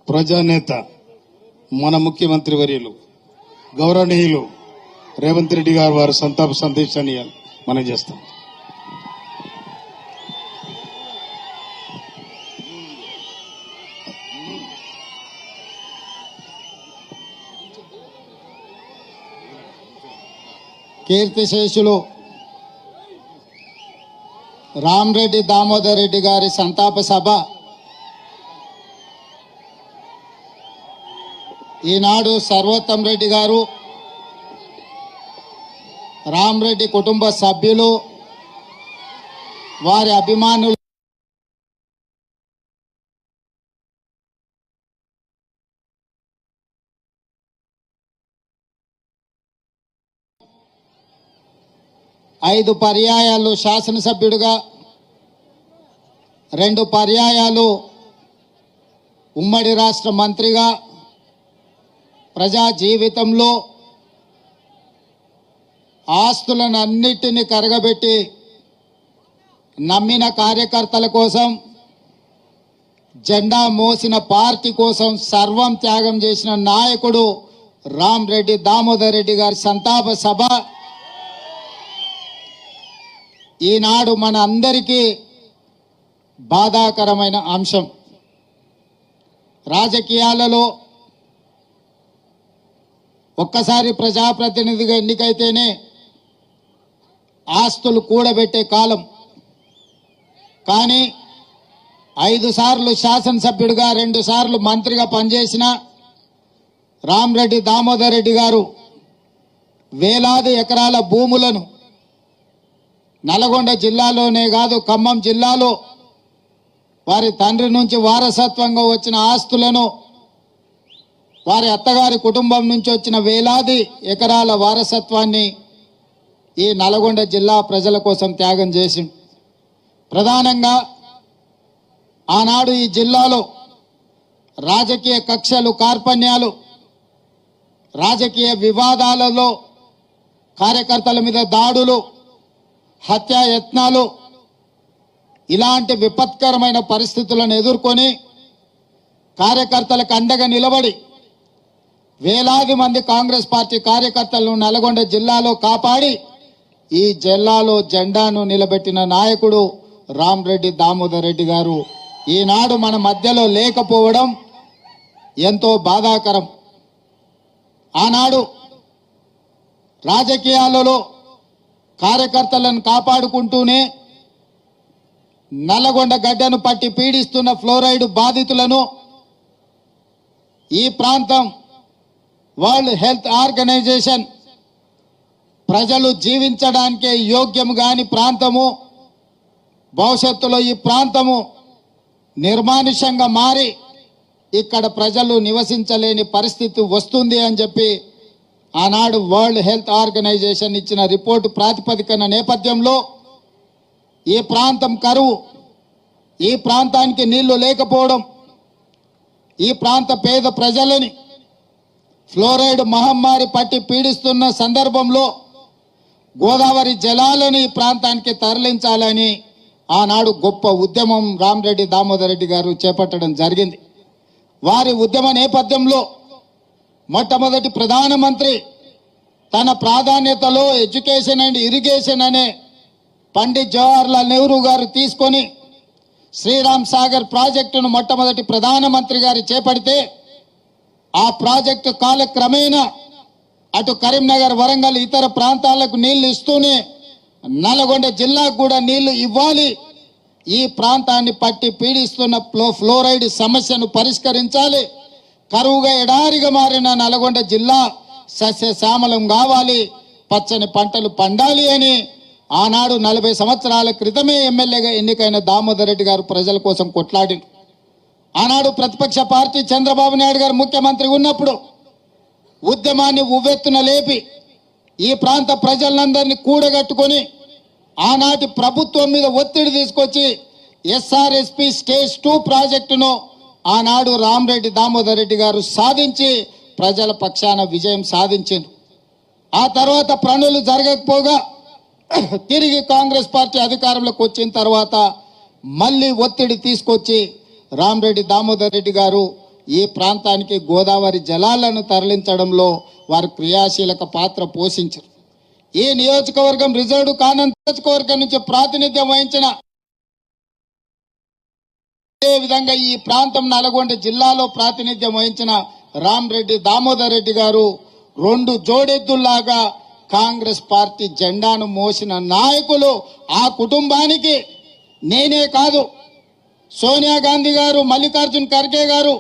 ప్రజానేత మన ముఖ్యమంత్రి వర్యులు గౌరవనీయులు రేవంత్ రెడ్డి గారు వారి సంతాప సందేశాన్ని మనం చేస్తాం. కీర్తిశేషులు రామరెడ్డి దామోదర్ రెడ్డి గారి సంతాప సభ ఈనాడు సర్వోత్తం రెడ్డి గారు, రామరెడ్డి కుటుంబ సభ్యులు, వారి అభిమానులు ఐదు పర్యాయాలు శాసనసభ్యుడిగా, 2 పర్యాయాలు ఉమ్మడి రాష్ట్ర మంత్రిగా ప్రజా జీవితంలో ఆస్తులను అన్నిటినీ కరగబెట్టి నమ్మిన కార్యకర్తల కోసం, జెండా మోసిన పార్టీ కోసం సర్వం త్యాగం చేసిన నాయకుడు రామరెడ్డి దామోదర్ రెడ్డి గారి సంతాప సభ ఈనాడు మన అందరికీ బాధాకరమైన అంశం. రాజకీయాలలో ఒక్కసారి ప్రజాప్రతినిధిగా ఎన్నికైతేనే ఆస్తులు కూడబెట్టే కాలం. కానీ 5 సార్లు శాసనసభ్యుడిగా, 2 సార్లు మంత్రిగా పనిచేసిన రామరెడ్డి దామోదర్ రెడ్డి గారు వేలాది ఎకరాల భూములను నల్గొండ జిల్లాలోనే కాదు, ఖమ్మం జిల్లాలో వారి తండ్రి నుంచి వారసత్వంగా వచ్చిన ఆస్తులను, వారి అత్తగారి కుటుంబం నుంచి వచ్చిన వేలాది ఎకరాల వారసత్వాన్ని ఈ నల్గొండ జిల్లా ప్రజల కోసం త్యాగం చేసి, ప్రధానంగా ఆనాడు ఈ జిల్లాలో రాజకీయ కక్షలు, కార్పణ్యాలు, రాజకీయ వివాదాలలో కార్యకర్తల మీద దాడులు, హత్యాయత్నాలు, ఇలాంటి విపత్కరమైన పరిస్థితులను ఎదుర్కొని కార్యకర్తలకు అండగా నిలబడి వేలాది మంది కాంగ్రెస్ పార్టీ కార్యకర్తలను నల్గొండ జిల్లాలో కాపాడి ఈ జిల్లాలో జెండాను నిలబెట్టిన నాయకుడు రామరెడ్డి దామోదర్ రెడ్డి గారు ఈనాడు మన మధ్యలో లేకపోవడం ఎంతో బాధాకరం. ఆనాడు రాజకీయాలలో కార్యకర్తలను కాపాడుకుంటూనే నల్లగొండ గడ్డను పట్టి పీడిస్తున్న ఫ్లోరైడ్ బాధితులను ఈ ప్రాంతం వరల్డ్ హెల్త్ ఆర్గనైజేషన్ ప్రజలు జీవించడానికే యోగ్యం కాని ప్రాంతము, భవిష్యత్తులో ఈ ప్రాంతము నిర్మానుష్యంగా మారి ఇక్కడ ప్రజలు నివసించలేని పరిస్థితి వస్తుంది అని చెప్పి ఆనాడు వరల్డ్ హెల్త్ ఆర్గనైజేషన్ ఇచ్చిన రిపోర్టు ప్రాతిపదికన నేపథ్యంలో ఈ ప్రాంతం కరువు, ఈ ప్రాంతానికి నీళ్లు లేకపోవడం, ఈ ప్రాంత పేద ప్రజలని ఫ్లోరైడ్ మహమ్మారి పట్టి పీడిస్తున్న సందర్భంలో గోదావరి జలాలను ఈ ప్రాంతానికి తరలించాలని ఆనాడు గొప్ప ఉద్యమం రామరెడ్డి దామోదర్ రెడ్డి గారు చేపట్టడం జరిగింది. వారి ఉద్యమ నేపథ్యంలో మొట్టమొదటి ప్రధానమంత్రి తన ప్రాధాన్యతలో ఎడ్యుకేషన్ అండ్ ఇరిగేషన్ అనే పండిత్ జవహర్లాల్ నెహ్రూ గారు తీసుకొని శ్రీరామ్ సాగర్ ప్రాజెక్టును మొట్టమొదటి ప్రధానమంత్రి గారు చేపడితే ఆ ప్రాజెక్టు కాలక్రమేణా అటు కరీంనగర్, వరంగల్, ఇతర ప్రాంతాలకు నీళ్లు ఇస్తూనే నల్గొండ జిల్లాకు కూడా నీళ్లు ఇవ్వాలి, ఈ ప్రాంతాన్ని పట్టి పీడిస్తున్న ఫ్లోరైడ్ సమస్యను పరిష్కరించాలి, కరువుగా ఎడారిగా మారిన నల్గొండ జిల్లా సస్యశ్యామలం కావాలి, పచ్చని పంటలు పండాలి అని ఆనాడు 40 సంవత్సరాల క్రితమే ఎమ్మెల్యేగా ఎన్నికైన దామోదర్ రెడ్డి గారు ప్రజల కోసం కొట్లాడి, ఆనాడు ప్రతిపక్ష పార్టీ చంద్రబాబు నాయుడు గారు ముఖ్యమంత్రి ఉన్నప్పుడు ఉద్యమాన్ని ఉవ్వెత్తున లేపి ఈ ప్రాంత ప్రజలందరినీ కూడగట్టుకొని ఆనాటి ప్రభుత్వం మీద ఒత్తిడి తీసుకొచ్చి ఎస్ఆర్ఎస్పి స్టేజ్ 2 ప్రాజెక్టును ఆనాడు రామరెడ్డి దామోదర్ రెడ్డి గారు సాధించి ప్రజల పక్షాన విజయం సాధించారు. ఆ తర్వాత పనులు జరగకపోగా తిరిగి కాంగ్రెస్ పార్టీ అధికారంలోకి వచ్చిన తర్వాత మళ్ళీ ఒత్తిడి తీసుకొచ్చి రామరెడ్డి దామోదర్ రెడ్డి గారు ఈ ప్రాంతానికి గోదావరి జలాలను తరలించడంలో వారు క్రియాశీలక పాత్ర పోషించారు. ఈ నియోజకవర్గం రిజర్వ్డ్ కానంత నియోజకవర్గం నుంచి ప్రాతినిధ్యం వహించిన, అదే విధంగా ఈ ప్రాంతం నల్గొండ జిల్లాలో ప్రాతినిధ్యం వహించిన రామరెడ్డి దామోదర్ రెడ్డి గారు 2 జోడెద్దుల్లాగా కాంగ్రెస్ పార్టీ జెండాను మోసిన నాయకులు. ఆ కుటుంబానికి నేనే కాదు, సోనియా గాంధీ గారు, మల్లికార్జున్ ఖర్గే గారు,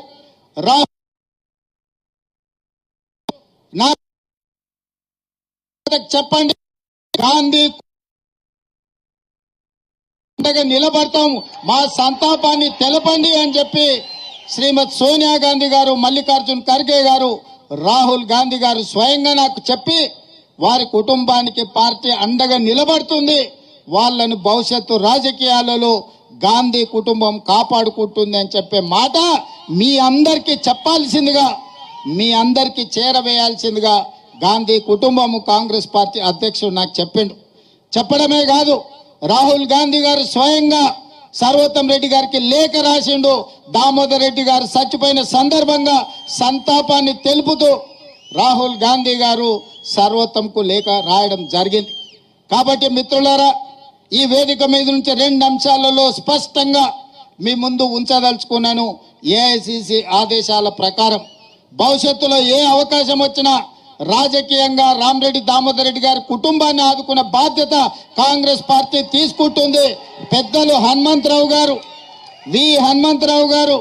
చెప్పండి, గాంధీ నిలబడతాము, మా సంతాపాన్ని తెలపండి అని చెప్పి శ్రీమతి సోనియా గాంధీ గారు, మల్లికార్జున్ ఖర్గే గారు, రాహుల్ గాంధీ గారు స్వయంగా నాకు చెప్పి వారి కుటుంబానికి పార్టీ అండగా నిలబడుతుంది, వాళ్ళను భవిష్యత్తు రాజకీయాలలో గాంధీ కుటుంబం కాపాడుకుంటుంది అని చెప్పే మాట మీ అందరికీ చెప్పాల్సిందిగా, మీ అందరికీ చేరవేయాల్సిందిగా గాంధీ కుటుంబము కాంగ్రెస్ పార్టీ అధ్యక్షుడు నాకు చెప్పిండు. చెప్పడమే కాదు, రాహుల్ గాంధీ గారు స్వయంగా సర్వోత్తం రెడ్డి గారికి లేఖ రాసిండు. దామోదర్ రెడ్డి గారు చచ్చిపోయిన సందర్భంగా సంతాపాన్ని తెలుపుతూ రాహుల్ గాంధీ గారు సర్వోత్తంకు లేఖ రాయడం జరిగింది. కాబట్టి మిత్రులారా, ఈ వేదిక మీద నుంచి 2 అంశాలలో స్పష్టంగా మీ ముందు ఉంచదలుచుకున్నాను. ఏఐసిసి ఆదేశాల ప్రకారం భవిష్యత్తులో ఏ అవకాశం వచ్చినా రాజకీయంగా రామరెడ్డి దామోదర్ రెడ్డి గారి కుటుంబాన్ని ఆదుకున్న బాధ్యత కాంగ్రెస్ పార్టీ తీసుకుంటుంది. పెద్దలు హనుమంతరావు గారు, హనుమంతరావు గారు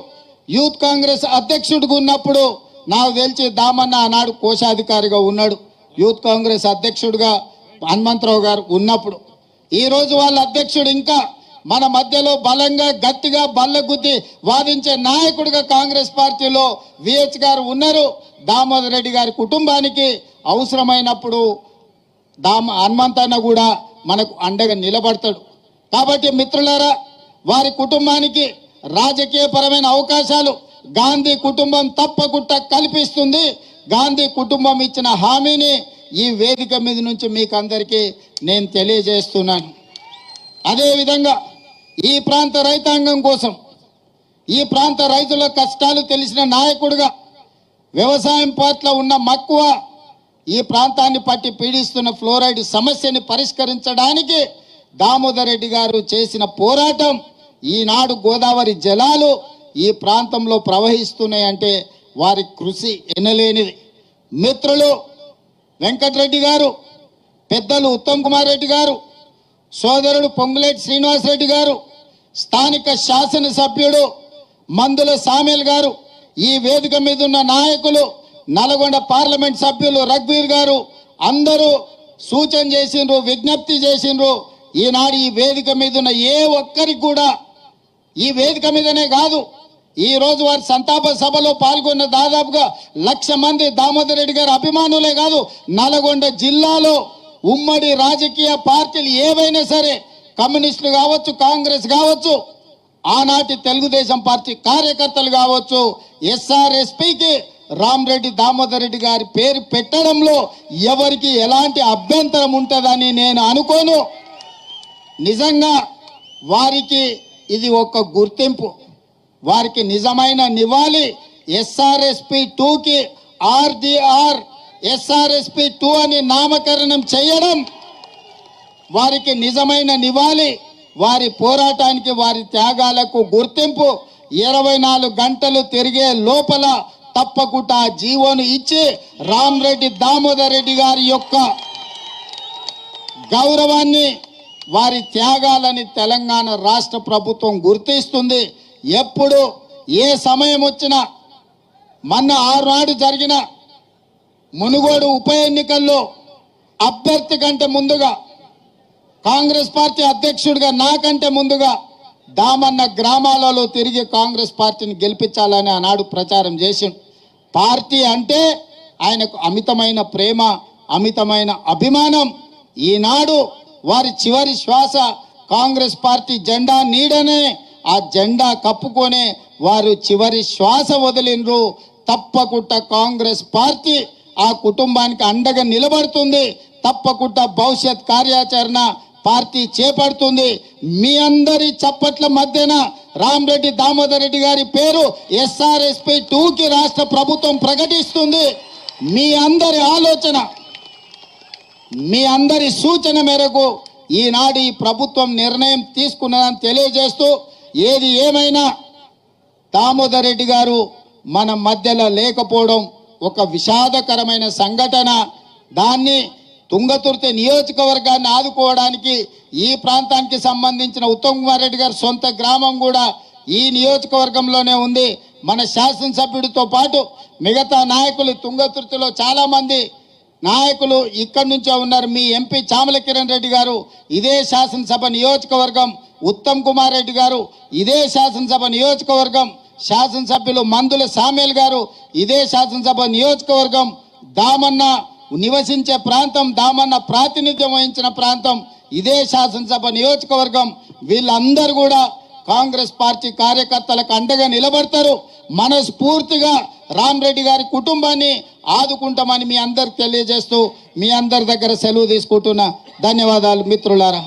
యూత్ కాంగ్రెస్ అధ్యక్షుడిగా ఉన్నప్పుడు నాకు తెలిసి దామన్న ఆనాడు కోశాధికారిగా ఉన్నాడు. యూత్ కాంగ్రెస్ అధ్యక్షుడిగా హనుమంతరావు గారు ఉన్నప్పుడు, ఈ రోజు వాళ్ళ అధ్యక్షుడు ఇంకా మన మధ్యలో బలంగా గట్టిగా బల్లగుద్ది వాదించే నాయకుడిగా కాంగ్రెస్ పార్టీలో విహెచ్ గారు ఉన్నారు. దామోదర్ రెడ్డి గారి కుటుంబానికి అవసరమైనప్పుడు హనుమంతన్న కూడా మనకు అండగా నిలబడతాడు. కాబట్టి మిత్రులారా, వారి కుటుంబానికి రాజకీయపరమైన అవకాశాలు గాంధీ కుటుంబం తప్పకుండా కల్పిస్తుంది. గాంధీ కుటుంబం ఇచ్చిన హామీని ఈ వేదిక మీద నుంచి మీకు అందరికీ నేను తెలియజేస్తున్నాను. అదేవిధంగా ఈ ప్రాంత రైతాంగం కోసం, ఈ ప్రాంత రైతుల కష్టాలు తెలిసిన నాయకుడిగా, వ్యవసాయం పట్ల ఉన్న మక్కువ, ఈ ప్రాంతాన్ని పట్టి పీడిస్తున్న ఫ్లోరైడ్ సమస్యని పరిష్కరించడానికి దామోదర్ రెడ్డి గారు చేసిన పోరాటం, ఈనాడు గోదావరి జలాలు ఈ ప్రాంతంలో ప్రవహిస్తున్నాయంటే వారి కృషి ఎనలేనిది. మిత్రులు వెంకటరెడ్డి గారు, పెద్దలు ఉత్తమ్ కుమార్ రెడ్డి గారు, సోదరుడు పొంగులేటి శ్రీనివాసరెడ్డి గారు, స్థానిక శాసనసభ్యుడు మందుల సామేల్ గారు, ఈ వేదిక మీద ఉన్న నాయకులు, నల్గొండ పార్లమెంట్ సభ్యులు రఘువీర్ గారు అందరూ సూచన చేసిండ్రు, విజ్ఞప్తి చేసిండ్రు. ఈనాడు ఈ వేదిక మీద ఉన్న ఏ ఒక్కరికి కూడా, ఈ వేదిక మీదనే కాదు, ఈ రోజు వారి సంతాప సభలో పాల్గొన్న దాదాపుగా 1,00,000 మంది దామోదర్ రెడ్డి గారి అభిమానులే కాదు, నల్గొండ జిల్లాలో ఉమ్మడి రాజకీయ పార్టీలు ఏవైనా సరే, కమ్యూనిస్టులు కావచ్చు, కాంగ్రెస్ కావచ్చు, ఆనాటి తెలుగుదేశం పార్టీ కార్యకర్తలు కావచ్చు, ఎస్ఆర్ఎస్పీకి రామరెడ్డి దామోదర్ రెడ్డి గారి పేరు పెట్టడంలో ఎవరికి ఎలాంటి అభ్యంతరం ఉంటుందని నేను అనుకోను. నిజంగా వారికి ఇది ఒక గుర్తింపు, వారికి నిజమైన నివాళి. ఎస్ఆర్ఎస్పీ 2కి ఆర్డీఆర్ ఎస్ఆర్ఎస్పీ 2 అని నామకరణం చేయడం వారికి నిజమైన నివాళి, వారి పోరాటానికి, వారి త్యాగాలకు గుర్తింపు. 24 గంటలు తిరిగే లోపల తప్పకుండా జీవోను ఇచ్చి రామరెడ్డి దామోదర్ రెడ్డి గారి యొక్క గౌరవాన్ని, వారి త్యాగాలని తెలంగాణ రాష్ట్ర ప్రభుత్వం గుర్తిస్తుంది. ఎప్పుడు ఏ సమయం వచ్చినా, మొన్న 6 నాడు జరిగిన మునుగోడు ఉప ఎన్నికల్లో అభ్యర్థి కంటే ముందుగా, కాంగ్రెస్ పార్టీ అధ్యక్షుడిగా నాకంటే ముందుగా దామన్న గ్రామాలలో తిరిగి కాంగ్రెస్ పార్టీని గెలిపించాలని ఆనాడు ప్రచారం చేసిండు. పార్టీ అంటే ఆయనకు అమితమైన ప్రేమ, అమితమైన అభిమానం. ఈనాడు వారి చివరి శ్వాస కాంగ్రెస్ పార్టీ జెండా నీడనే, ఆ జెండా కప్పుకొనే వారు చివరి శ్వాస వదిలినరు. తప్పకుండా కాంగ్రెస్ పార్టీ ఆ కుటుంబానికి అండగా నిలబడుతుంది. తప్పకుండా భవిష్యత్ కార్యాచరణ పార్టీ చేపడుతుంది. మీ అందరి చప్పట్ల మధ్యన రామరెడ్డి దామోదర్ రెడ్డి గారి పేరు SRSP 2కి రాష్ట్ర ప్రభుత్వం ప్రకటిస్తుంది. మీ అందరి ఆలోచన, మీ అందరి సూచన మేరకు ఈనాడు ఈ ప్రభుత్వం నిర్ణయం తీసుకున్నదని తెలియజేస్తూ, ఏది ఏమైనా దామోదర్ రెడ్డి గారు మన మధ్యలో లేకపోవడం ఒక విషాదకరమైన సంఘటన. దాన్ని తుంగతుర్తి నియోజకవర్గాన్ని ఆదుకోవడానికి ఈ ప్రాంతానికి సంబంధించిన ఉత్తమ్ కుమార్ రెడ్డి గారి సొంత గ్రామం కూడా ఈ నియోజకవర్గంలోనే ఉంది. మన శాసనసభ్యుడితో పాటు మిగతా నాయకులు తుంగతుర్తిలో చాలా మంది నాయకులు ఇక్కడి నుంచే ఉన్నారు. మీ ఎంపీ చామల కిరణ్ రెడ్డి గారు ఇదే శాసనసభ నియోజకవర్గం, ఉత్తమ్ కుమార్ రెడ్డి గారు ఇదే శాసనసభ నియోజకవర్గం, శాసనసభ్యులు మందుల సామేల్ గారు ఇదే శాసనసభ నియోజకవర్గం, దామన్న నివసించే ప్రాంతం, దామన్న ప్రాతినిధ్యం వహించిన ప్రాంతం ఇదే శాసనసభ నియోజకవర్గం. వీళ్ళందరూ కూడా కాంగ్రెస్ పార్టీ కార్యకర్తలకు అండగా నిలబడతారు. మనస్ఫూర్తిగా రామరెడ్డి గారి కుటుంబాన్ని ఆదుకుంటామని మీ అందరికి తెలియజేస్తూ మీ అందరి దగ్గర సెలవు తీసుకుంటున్నా. ధన్యవాదాలు మిత్రులారా.